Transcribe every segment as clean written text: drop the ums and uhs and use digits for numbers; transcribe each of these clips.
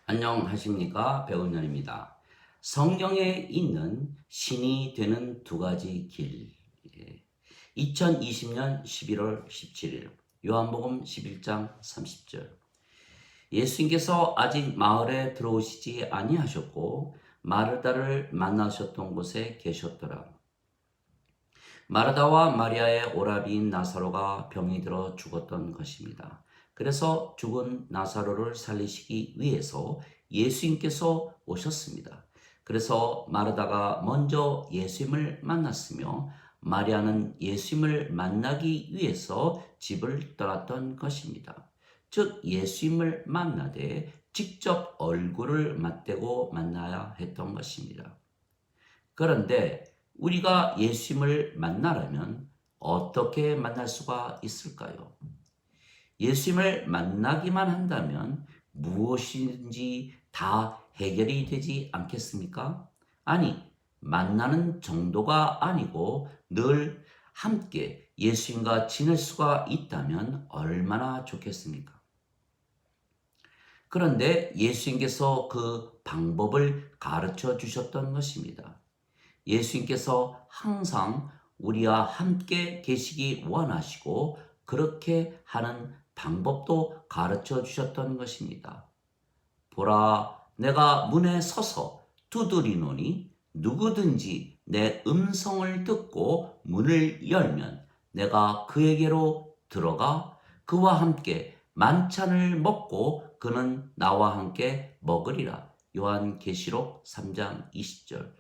안녕하십니까, 배우년입니다. 성경에 있는 신이 되는 두 가지 길. 2020년 11월 17일 요한복음 11장 30절. 예수님께서 아직 마을에 들어오시지 아니하셨고 마르다를 만나셨던 곳에 계셨더라. 마르다와 마리아의 오라비인 나사로가 병이 들어 죽었던 것입니다. 그래서 죽은 나사로를 살리시기 위해서 예수님께서 오셨습니다. 그래서 마르다가 먼저 예수님을 만났으며 마리아는 예수님을 만나기 위해서 집을 떠났던 것입니다. 즉 예수님을 만나되 직접 얼굴을 맞대고 만나야 했던 것입니다. 그런데 우리가 예수님을 만나려면 어떻게 만날 수가 있을까요? 예수님을 만나기만 한다면 무엇인지 다 해결이 되지 않겠습니까? 아니, 만나는 정도가 아니고 늘 함께 예수님과 지낼 수가 있다면 얼마나 좋겠습니까? 그런데 예수님께서 그 방법을 가르쳐 주셨던 것입니다. 예수님께서 항상 우리와 함께 계시기 원하시고 그렇게 하는 방법도 가르쳐 주셨던 것입니다. 보라, 내가 문에 서서 두드리노니 누구든지 내 음성을 듣고 문을 열면 내가 그에게로 들어가 그와 함께 만찬을 먹고 그는 나와 함께 먹으리라. 요한계시록 3장 20절.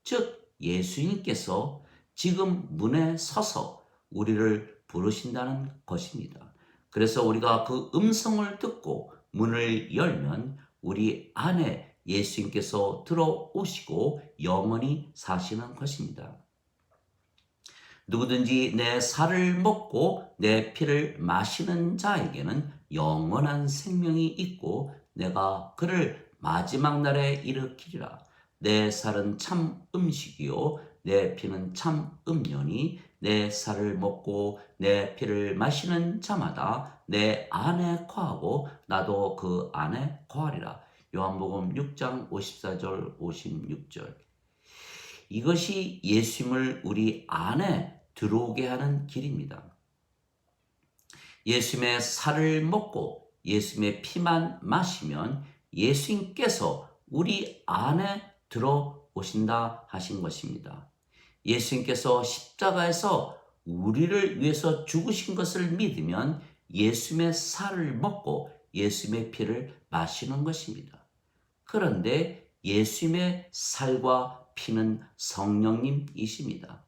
즉 예수님께서 지금 문에 서서 우리를 부르신다는 것입니다. 그래서 우리가 그 음성을 듣고 문을 열면 우리 안에 예수님께서 들어오시고 영원히 사시는 것입니다. 누구든지 내 살을 먹고 내 피를 마시는 자에게는 영원한 생명이 있고 내가 그를 마지막 날에 일으키리라. 내 살은 참 음식이요 내 피는 참 음료니 내 살을 먹고 내 피를 마시는 자마다 내 안에 거하고 나도 그 안에 거하리라. 요한복음 6장 54절 56절. 이것이 예수님을 우리 안에 들어오게 하는 길입니다. 예수님의 살을 먹고 예수님의 피만 마시면 예수님께서 우리 안에 들어오신다 하신 것입니다. 예수님께서 십자가에서 우리를 위해서 죽으신 것을 믿으면 예수님의 살을 먹고 예수님의 피를 마시는 것입니다. 그런데 예수님의 살과 피는 성령님이십니다.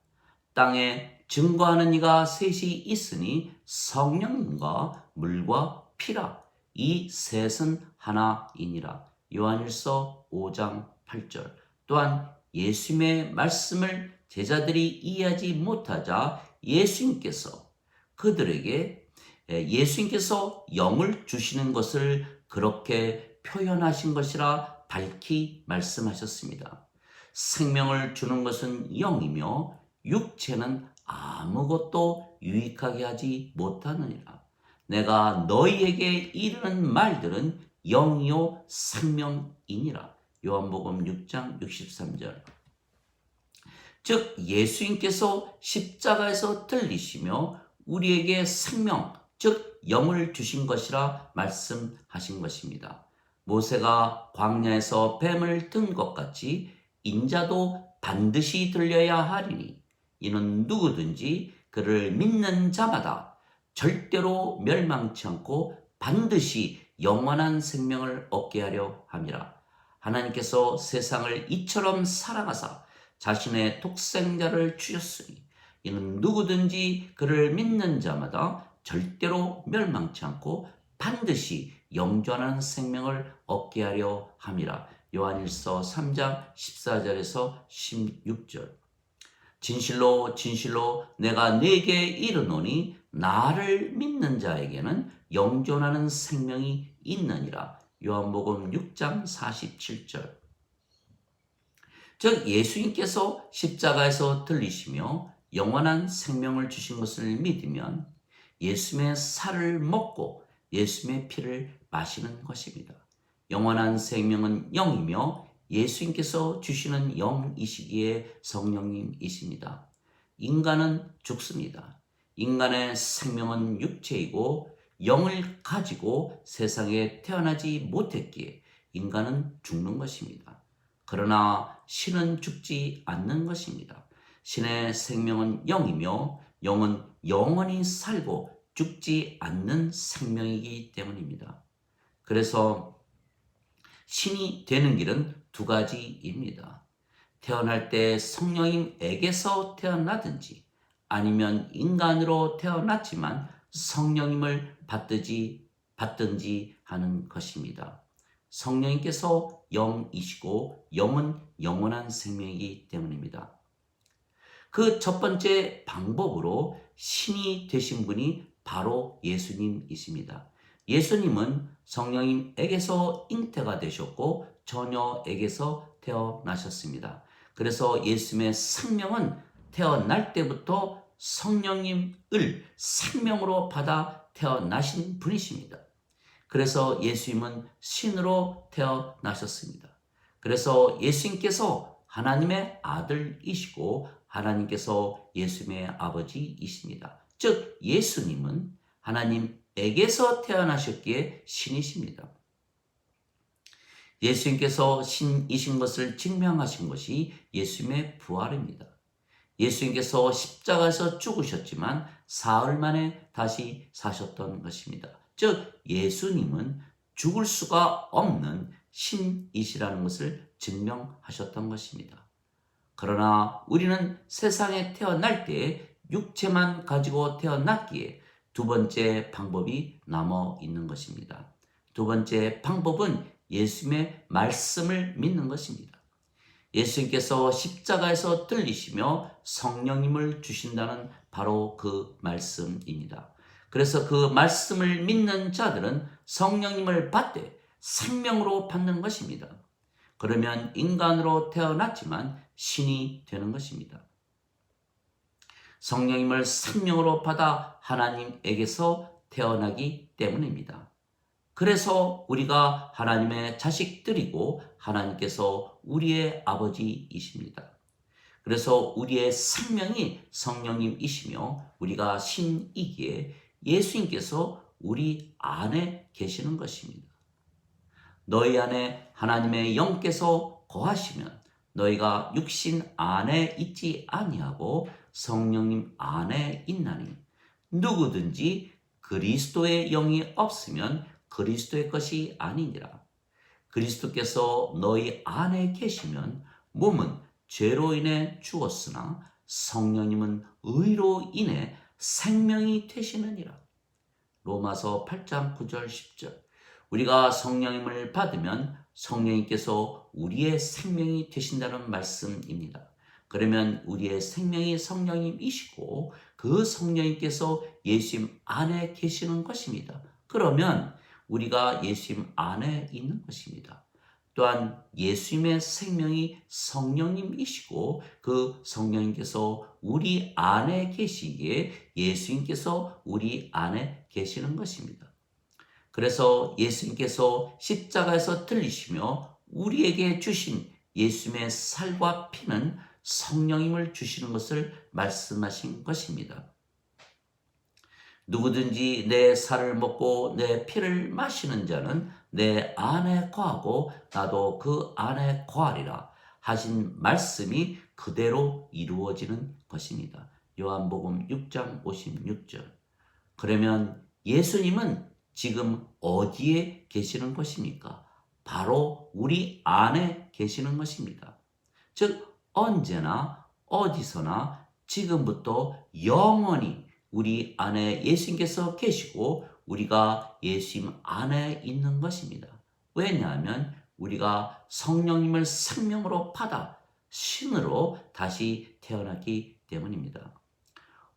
땅에 증거하는 이가 셋이 있으니 성령님과 물과 피라. 이 셋은 하나이니라. 요한일서 5장 8절. 또한 예수님의 말씀을 제자들이 이해하지 못하자 예수님께서 영을 주시는 것을 그렇게 표현하신 것이라 밝히 말씀하셨습니다. 생명을 주는 것은 영이며 육체는 아무것도 유익하게 하지 못하느니라. 내가 너희에게 이르는 말들은 영이요 생명이니라. 요한복음 6장 63절. 즉 예수님께서 십자가에서 들리시며 우리에게 생명, 즉 영을 주신 것이라 말씀하신 것입니다. 모세가 광야에서 뱀을 든 것 같이 인자도 반드시 들려야 하리니 이는 누구든지 그를 믿는 자마다 절대로 멸망치 않고 반드시 영원한 생명을 얻게 하려 함이라. 하나님께서 세상을 이처럼 사랑하사 자신의 독생자를 주셨으니 이는 누구든지 그를 믿는 자마다 절대로 멸망치 않고 반드시 영존한 생명을 얻게 하려 함이라. 요한일서 3장 14절에서 16절. 진실로 진실로 내가 네게 이르노니 나를 믿는 자에게는 영존하는 생명이 있느니라. 요한복음 6장 47절. 즉 예수님께서 십자가에서 들리시며 영원한 생명을 주신 것을 믿으면 예수님의 살을 먹고 예수님의 피를 마시는 것입니다. 영원한 생명은 영이며 예수님께서 주시는 영이시기에 성령님이십니다. 인간은 죽습니다. 인간의 생명은 육체이고 영을 가지고 세상에 태어나지 못했기에 인간은 죽는 것입니다. 그러나 신은 죽지 않는 것입니다. 신의 생명은 영이며 영은 영원히 살고 죽지 않는 생명이기 때문입니다. 그래서 신이 되는 길은 두 가지입니다. 태어날 때 성령님에게서 태어나든지 아니면 인간으로 태어났지만 성령님을 받든지 하는 것입니다. 성령님께서 영이시고 영은 영원한 생명이기 때문입니다. 그 첫 번째 방법으로 신이 되신 분이 바로 예수님이십니다. 예수님은 성령님에게서 잉태가 되셨고 처녀에게서 태어나셨습니다. 그래서 예수님의 생명은 태어날 때부터 성령님을 생명으로 받아 태어나신 분이십니다. 그래서 예수님은 신으로 태어나셨습니다. 그래서 예수님께서 하나님의 아들이시고 하나님께서 예수님의 아버지이십니다. 즉 예수님은 하나님에게서 태어나셨기에 신이십니다. 예수님께서 신이신 것을 증명하신 것이 예수님의 부활입니다. 예수님께서 십자가에서 죽으셨지만 사흘 만에 다시 사셨던 것입니다. 즉 예수님은 죽을 수가 없는 신이시라는 것을 증명하셨던 것입니다. 그러나 우리는 세상에 태어날 때 육체만 가지고 태어났기에 두 번째 방법이 남아 있는 것입니다. 두 번째 방법은 예수님의 말씀을 믿는 것입니다. 예수님께서 십자가에서 들리시며 성령님을 주신다는 바로 그 말씀입니다. 그래서 그 말씀을 믿는 자들은 성령님을 받되 생명으로 받는 것입니다. 그러면 인간으로 태어났지만 신이 되는 것입니다. 성령님을 생명으로 받아 하나님에게서 태어나기 때문입니다. 그래서 우리가 하나님의 자식들이고 하나님께서 우리의 아버지이십니다. 그래서 우리의 생명이 성령님이시며 우리가 신이기에 예수님께서 우리 안에 계시는 것입니다. 너희 안에 하나님의 영께서 거하시면 너희가 육신 안에 있지 아니하고 성령님 안에 있나니 누구든지 그리스도의 영이 없으면 그리스도의 것이 아니니라. 그리스도께서 너희 안에 계시면 몸은 죄로 인해 죽었으나 성령님은 의로 인해 생명이 되시느니라. 로마서 8장 9절 10절. 우리가 성령님을 받으면 성령님께서 우리의 생명이 되신다는 말씀입니다. 그러면 우리의 생명이 성령님이시고 그 성령님께서 예수님 안에 계시는 것입니다. 그러면 우리가 예수님 안에 있는 것입니다. 또한 예수님의 생명이 성령님이시고 그 성령님께서 우리 안에 계시기에 예수님께서 우리 안에 계시는 것입니다. 그래서 예수님께서 십자가에서 들리시며 우리에게 주신 예수님의 살과 피는 성령님을 주시는 것을 말씀하신 것입니다. 누구든지 내 살을 먹고 내 피를 마시는 자는 내 안에 거하고 나도 그 안에 거하리라 하신 말씀이 그대로 이루어지는 것입니다. 요한복음 6장 56절. 그러면 예수님은 지금 어디에 계시는 것입니까? 바로 우리 안에 계시는 것입니다. 즉 언제나 어디서나 지금부터 영원히 우리 안에 예수님께서 계시고 우리가 예수님 안에 있는 것입니다. 왜냐하면 우리가 성령님을 생명으로 받아 신으로 다시 태어났기 때문입니다.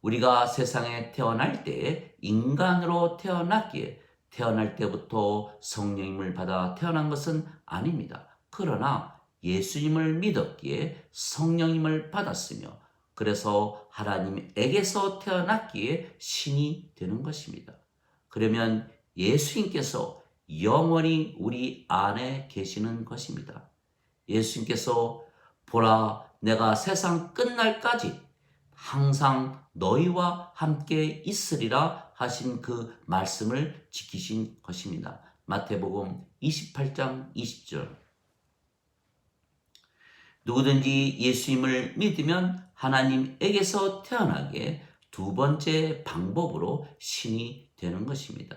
우리가 세상에 태어날 때 인간으로 태어났기에 태어날 때부터 성령님을 받아 태어난 것은 아닙니다. 그러나 예수님을 믿었기에 성령님을 받았으며 그래서 하나님에게서 태어났기에 신이 되는 것입니다. 그러면 예수님께서 영원히 우리 안에 계시는 것입니다. 예수님께서 보라, 내가 세상 끝날까지 항상 너희와 함께 있으리라 하신 그 말씀을 지키신 것입니다. 마태복음 28장 20절. 누구든지 예수님을 믿으면 하나님에게서 태어나게 두 번째 방법으로 신이 되는 것입니다.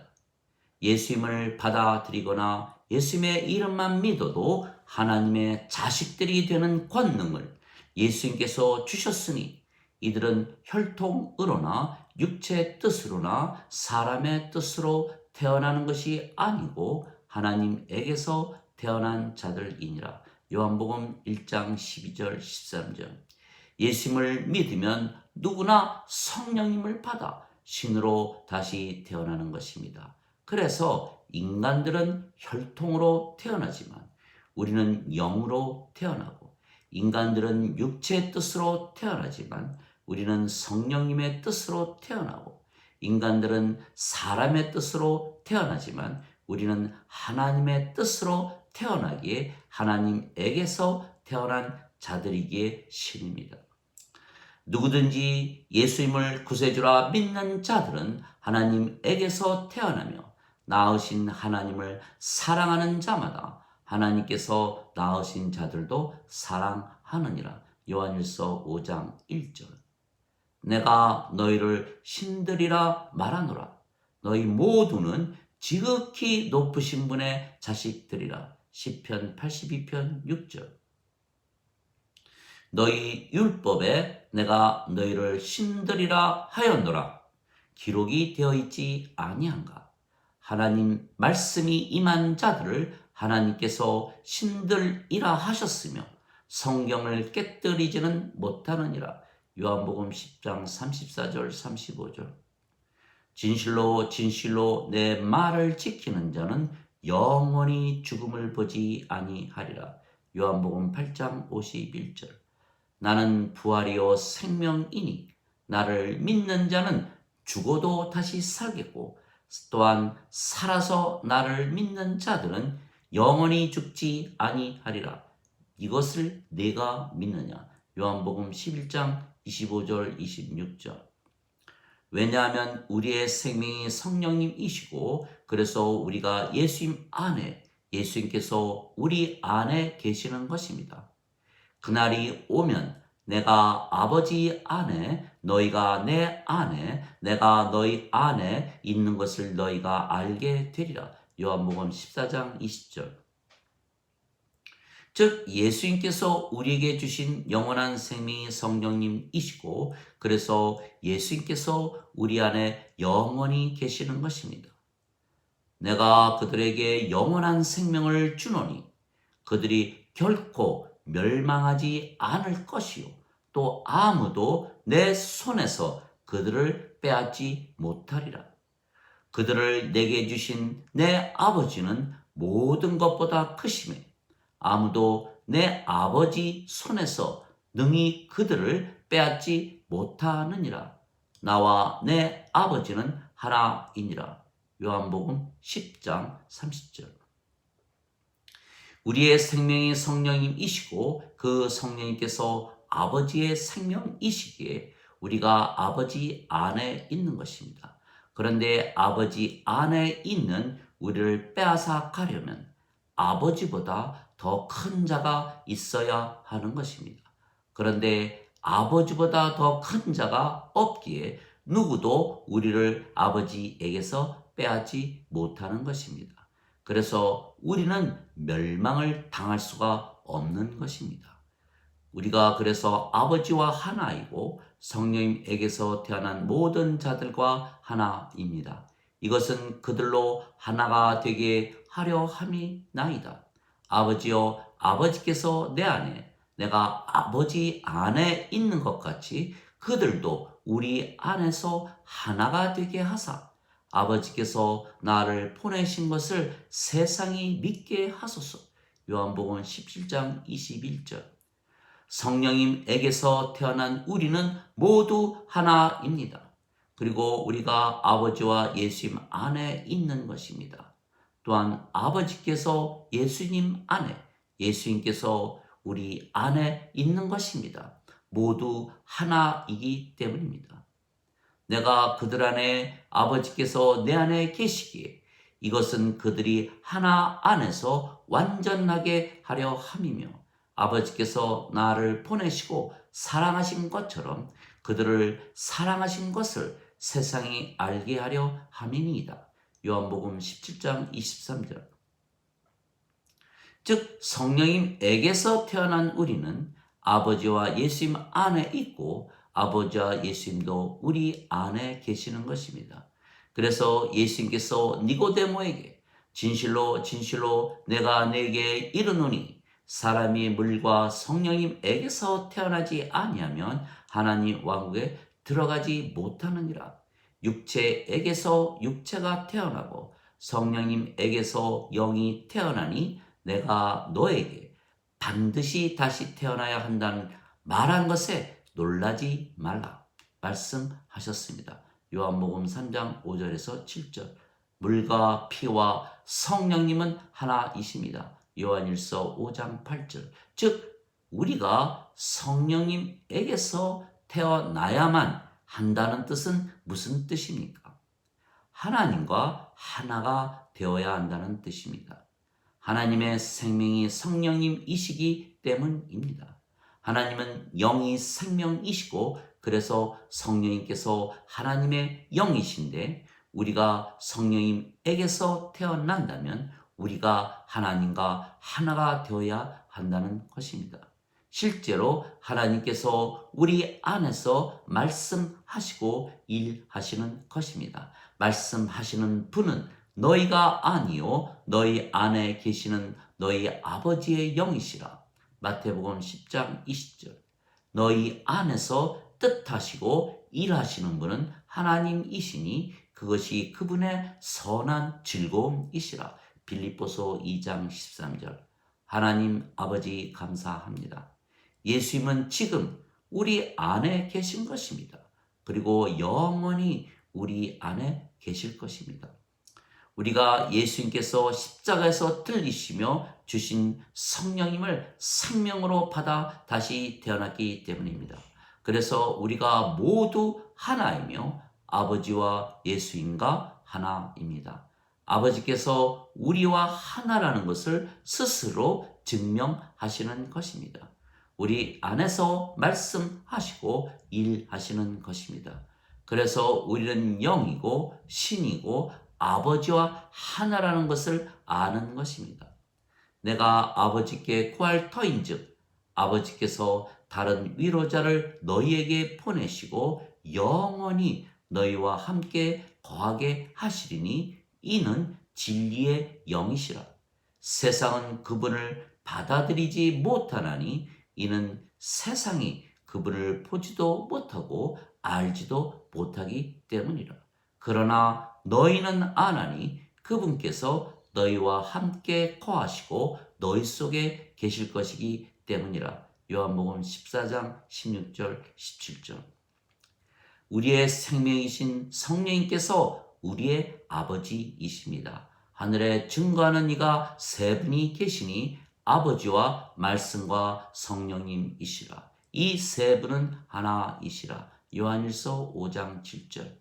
예수님을 받아들이거나 예수님의 이름만 믿어도 하나님의 자식들이 되는 권능을 예수님께서 주셨으니 이들은 혈통으로나 육체의 뜻으로나 사람의 뜻으로 태어나는 것이 아니고 하나님에게서 태어난 자들이니라. 요한복음 1장 12절 13절. 예수님을 믿으면 누구나 성령님을 받아 신으로 다시 태어나는 것입니다. 그래서 인간들은 혈통으로 태어나지만 우리는 영으로 태어나고, 인간들은 육체의 뜻으로 태어나지만 우리는 성령님의 뜻으로 태어나고, 인간들은 사람의 뜻으로 태어나지만 우리는 하나님의 뜻으로 태어나기에 하나님에게서 태어난 자들이기에 신입니다. 누구든지 예수님을 구세주라 믿는 자들은 하나님에게서 태어나며 낳으신 하나님을 사랑하는 자마다 하나님께서 낳으신 자들도 사랑하느니라. 요한일서 5장 1절. 내가 너희를 신들이라 말하노라. 너희 모두는 지극히 높으신 분의 자식들이라. 시편 82편 6절. 너희 율법에 내가 너희를 신들이라 하였노라. 기록이 되어 있지 아니한가? 하나님 말씀이 임한 자들을 하나님께서 신들이라 하셨으며 성경을 깨뜨리지는 못하느니라. 요한복음 10장 34절 35절. 진실로 진실로 내 말을 지키는 자는 영원히 죽음을 보지 아니하리라. 요한복음 8장 51절. 나는 부활이요 생명이니 나를 믿는 자는 죽어도 다시 살겠고, 또한 살아서 나를 믿는 자들은 영원히 죽지 아니하리라. 이것을 내가 믿느냐? 요한복음 11장 25절 26절. 왜냐하면 우리의 생명이 성령님이시고, 그래서 우리가 예수님 안에, 예수님께서 우리 안에 계시는 것입니다. 그날이 오면 내가 아버지 안에, 너희가 내 안에, 내가 너희 안에 있는 것을 너희가 알게 되리라. 요한복음 14장 20절. 즉 예수님께서 우리에게 주신 영원한 생명이 성령님이시고, 그래서 예수님께서 우리 안에 영원히 계시는 것입니다. 내가 그들에게 영원한 생명을 주노니 그들이 결코 멸망하지 않을 것이요 또 아무도 내 손에서 그들을 빼앗지 못하리라. 그들을 내게 주신 내 아버지는 모든 것보다 크심에 아무도 내 아버지 손에서 능히 그들을 빼앗지 못하느니라. 나와 내 아버지는 하나이니라. 요한복음 10장 30절. 우리의 생명이 성령님이시고 그 성령님께서 아버지의 생명이시기에 우리가 아버지 안에 있는 것입니다. 그런데 아버지 안에 있는 우리를 빼앗아 가려면 아버지보다 더 큰 자가 있어야 하는 것입니다. 그런데 아버지보다 더 큰 자가 없기에 누구도 우리를 아버지에게서 빼앗지 못하는 것입니다. 그래서 우리는 멸망을 당할 수가 없는 것입니다. 우리가 그래서 아버지와 하나이고 성령님에게서 태어난 모든 자들과 하나입니다. 이것은 그들로 하나가 되게 하려 함이나이다. 아버지여, 아버지께서 내 안에, 내가 아버지 안에 있는 것 같이 그들도 우리 안에서 하나가 되게 하사 아버지께서 나를 보내신 것을 세상이 믿게 하소서. 요한복음 17장 21절. 성령님에게서 태어난 우리는 모두 하나입니다. 그리고 우리가 아버지와 예수님 안에 있는 것입니다. 또한 아버지께서 예수님 안에, 예수님께서 우리 안에 있는 것입니다. 모두 하나이기 때문입니다. 내가 그들 안에, 아버지께서 내 안에 계시기에 이것은 그들이 하나 안에서 완전하게 하려 함이며, 아버지께서 나를 보내시고 사랑하신 것처럼 그들을 사랑하신 것을 세상이 알게 하려 함이니이다. 요한복음 17장 23절. 즉 성령님에게서 태어난 우리는 아버지와 예수님 안에 있고 아버지와 예수님도 우리 안에 계시는 것입니다. 그래서 예수님께서 니고데모에게 진실로 진실로 내가 네게 이르노니 사람이 물과 성령님에게서 태어나지 아니하면 하나님 왕국에 들어가지 못하느니라. 육체에게서 육체가 태어나고 성령님에게서 영이 태어나니 내가 너에게 반드시 다시 태어나야 한다는 말한 것에 놀라지 말라 말씀하셨습니다. 요한복음 3장 5절에서 7절. 물과 피와 성령님은 하나이십니다. 요한일서 5장 8절. 즉 우리가 성령님에게서 태어나야만 한다는 뜻은 무슨 뜻입니까? 하나님과 하나가 되어야 한다는 뜻입니다. 하나님의 생명이 성령님이시기 때문입니다. 하나님은 영이 생명이시고 그래서 성령님께서 하나님의 영이신데 우리가 성령님에게서 태어난다면 우리가 하나님과 하나가 되어야 한다는 것입니다. 실제로 하나님께서 우리 안에서 말씀하시고 일하시는 것입니다. 말씀하시는 분은 너희가 아니요 너희 안에 계시는 너희 아버지의 영이시라. 마태복음 10장 20절. 너희 안에서 뜻하시고 일하시는 분은 하나님이시니 그것이 그분의 선한 즐거움이시라. 빌립보서 2장 13절. 하나님 아버지 감사합니다. 예수님은 지금 우리 안에 계신 것입니다. 그리고 영원히 우리 안에 계실 것입니다. 우리가 예수님께서 십자가에서 들리시며 주신 성령님을 생명으로 받아 다시 태어났기 때문입니다. 그래서 우리가 모두 하나이며 아버지와 예수님과 하나입니다. 아버지께서 우리와 하나라는 것을 스스로 증명하시는 것입니다. 우리 안에서 말씀하시고 일하시는 것입니다. 그래서 우리는 영이고 신이고 아버지와 하나라는 것을 아는 것입니다. 내가 아버지께 구할 터인즉 아버지께서 다른 위로자를 너희에게 보내시고 영원히 너희와 함께 거하게 하시리니 이는 진리의 영이시라. 세상은 그분을 받아들이지 못하나니 이는 세상이 그분을 보지도 못하고 알지도 못하기 때문이라. 그러나 너희는 아나니 그분께서 너희와 함께 거하시고 너희 속에 계실 것이기 때문이라. 요한복음 14장 16절 17절. 우리의 생명이신 성령님께서 우리의 아버지이십니다. 하늘에 증거하는 이가 세 분이 계시니 아버지와 말씀과 성령님이시라. 이 세 분은 하나이시라. 요한일서 5장 7절.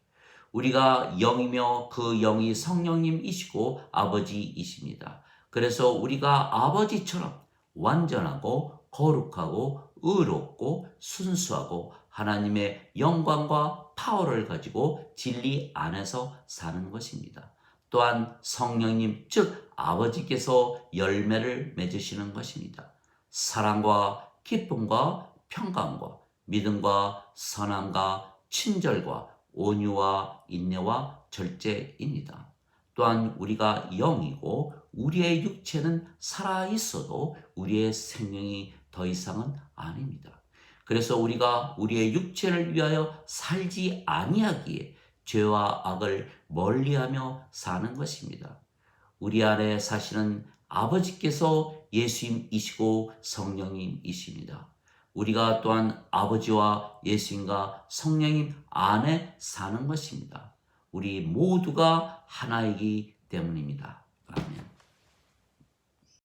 우리가 영이며 그 영이 성령님이시고 아버지이십니다. 그래서 우리가 아버지처럼 완전하고 거룩하고 의롭고 순수하고 하나님의 영광과 파워를 가지고 진리 안에서 사는 것입니다. 또한 성령님 즉 아버지께서 열매를 맺으시는 것입니다. 사랑과 기쁨과 평강과 믿음과 선함과 친절과 온유와 인내와 절제입니다. 또한 우리가 영이고 우리의 육체는 살아있어도 우리의 생명이 더 이상은 아닙니다. 그래서 우리가 우리의 육체를 위하여 살지 아니하기에 죄와 악을 멀리하며 사는 것입니다. 우리 안에 사시는 아버지께서 예수님이시고 성령님이십니다. 우리가 또한 아버지와 예수님과 성령님 안에 사는 것입니다. 우리 모두가 하나이기 때문입니다. 아멘.